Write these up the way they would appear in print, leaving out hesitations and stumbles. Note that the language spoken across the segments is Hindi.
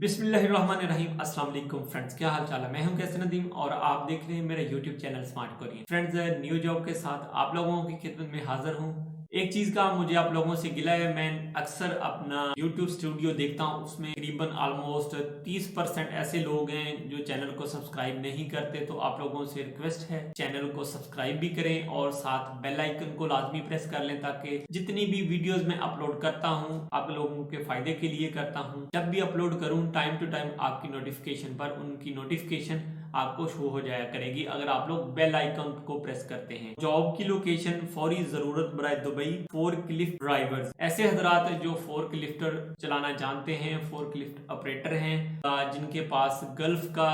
बिस्मिल्लाहिर्रहमानिर्रहीम। अस्सलाम वालेकुम फ्रेंड्स, क्या हाल चाल है। मैं हूं कैसे नदीम और आप देख रहे हैं मेरा YouTube channel smart Korean. Friends, new job के साथ आप लोगों की खिदमत में हाजिर हूं। एक चीज का मुझे आप लोगों से गिला है, मैं अक्सर अपना यूट्यूब स्टूडियो देखता हूं, उसमें तकरीबन ऑलमोस्ट 30% ऐसे लोग हैं जो चैनल को सब्सक्राइब नहीं करते। तो आप लोगों से रिक्वेस्ट है, चैनल को सब्सक्राइब भी करें और साथ बेल आइकन को लाजमी प्रेस कर लें, ताकि जितनी भी वीडियोस मैं अपलोड करता हूं आप लोगों के फायदे के लिए करता हूं। जब भी अपलोड करूं टाइम टू टाइम आपकी नोटिफिकेशन पर उनकी नोटिफिकेशन आपको शो हो जाया करेगी अगर आप लोग बेल आइकन को प्रेस करते हैं। जॉब की लोकेशन फौरी जरूरत बराए दुबई फोर्कलिफ्ट ड्राइवर्स, ऐसे हजरात जो फोर्कलिफ्टर चलाना जानते हैं, फोर्कलिफ्ट ऑपरेटर हैं, जिनके पास गल्फ का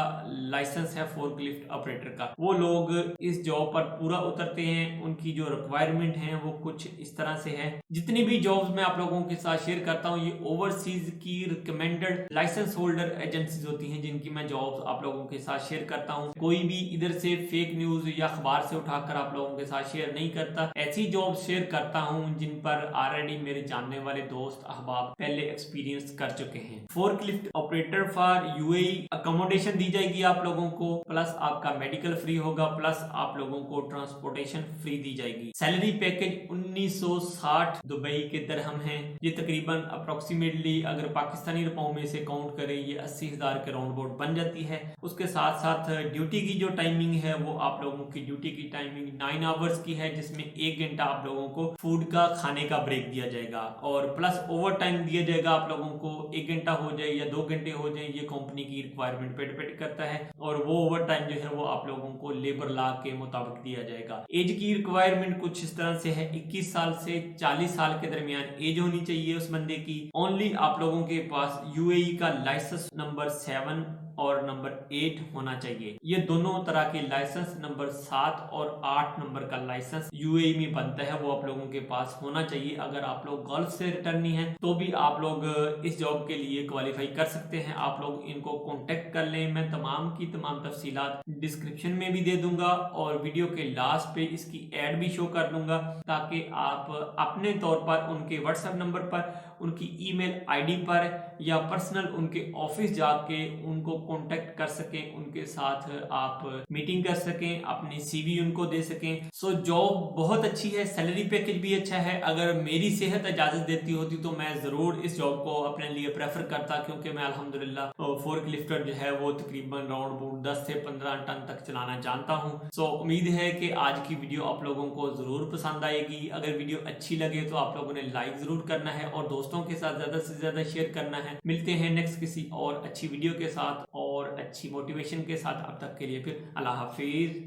लाइसेंस है फोर्कलिफ्ट ऑपरेटर का, वो लोग इस जॉब पर पूरा उतरते हैं। उनकी जो रिक्वायरमेंट है वो कुछ इस तरह से है। जितनी भी जॉब्स मैं आप लोगों के साथ शेयर करता हूँ ये ओवरसीज की रिकमेंडेड लाइसेंस होल्डर एजेंसीज होती हैं, जिनकी मैं जॉब्स आप लोगों के साथ शेयर करता हूं। कोई भी इधर से फेक न्यूज या अखबार से उठाकर आप लोगों के साथ शेयर नहीं करता। ऐसी जॉब शेयर करता हूं जिन पर ऑलरेडी मेरे जानने वाले दोस्त अहबाब पहले एक्सपीरियंस कर चुके हैं। Forklift operator for UAE accommodation दी जाएगी आप लोगों को, प्लस आपका मेडिकल फ्री होगा, प्लस आप लोगों को ट्रांसपोर्टेशन फ्री दी जाएगी। सैलरी पैकेज 1960 दुबई के दरहम है। ये तकरीबन अप्रोक्सीमेटली अगर पाकिस्तानी रुपयों में से काउंट करें ये 80,000 के राउंड अबाउट बन जाती है। उसके साथ साथ ड्यूटी की जो टाइमिंग है वो आप लोगों की ड्यूटी की टाइमिंग 9 आवर्स की है, जिसमें 1 घंटा आप लोगों को फूड का खाने का ब्रेक दिया जाएगा और प्लस ओवर टाइम दिया जाएगा आप लोगों को। 1 घंटा हो जाए या 2 घंटे हो जाए ये कंपनी की रिक्वायरमेंट पे डिपेंड करता है और वो ओवर टाइम जो है वो आप लोगों को लेबर लॉ के मुताबिक दिया जाएगा। एज की रिक्वायरमेंट कुछ इस तरह से है, 21 साल से 40 साल के दरमियान एज होनी चाहिए उस बंदे की। ओनली आप लोगों के पास यूएई का लाइसेंस नंबर 7 और नंबर 8 होना चाहिए। ये दोनों तरह के लाइसेंस नंबर 7 और 8 नंबर का लाइसेंस यूएई में बनता है, वो आप लोगों के पास होना चाहिए। अगर आप लोग गल्फ से रिटर्नी हैं तो भी आप लोग इस जॉब के लिए क्वालिफाई कर सकते हैं। आप लोग इनको कांटेक्ट कर लें। मैं तमाम की तमाम तफसीलात डिस्क्रिप्शन में भी दे दूंगा और वीडियो के लास्ट पे इसकी एड भी शो कर दूंगा, ताकि आप अपने तौर पर उनके व्हाट्सएप नंबर पर, उनकी ईमेल आईडी पर या पर्सनल उनके ऑफिस जाके उनको कांटेक्ट कर सकें, उनके साथ आप मीटिंग कर सकें, अपनी सीवी उनको दे सकें। सो जॉब बहुत अच्छी है, सैलरी पैकेज भी अच्छा है। अगर मेरी सेहत इजाजत देती होती तो मैं जरूर इस जॉब को अपने लिए प्रेफर करता, क्योंकि मैं अल्हम्दुलिल्लाह फोर्कलिफ्टर जो है वो तकरीबन राउंड अबाउट 10 से 15 टन तक चलाना जानता हूं। सो उम्मीद है कि आज की वीडियो आप लोगों को जरूर पसंद आएगी। अगर वीडियो अच्छी लगे तो आप लोगों ने लाइक जरूर करना है और दोस्तों के साथ ज्यादा से ज्यादा शेयर करना है। मिलते हैं नेक्स्ट किसी और अच्छी वीडियो के साथ और अच्छी मोटिवेशन के साथ। अब तक के लिए फिर अल्लाह हाफिज।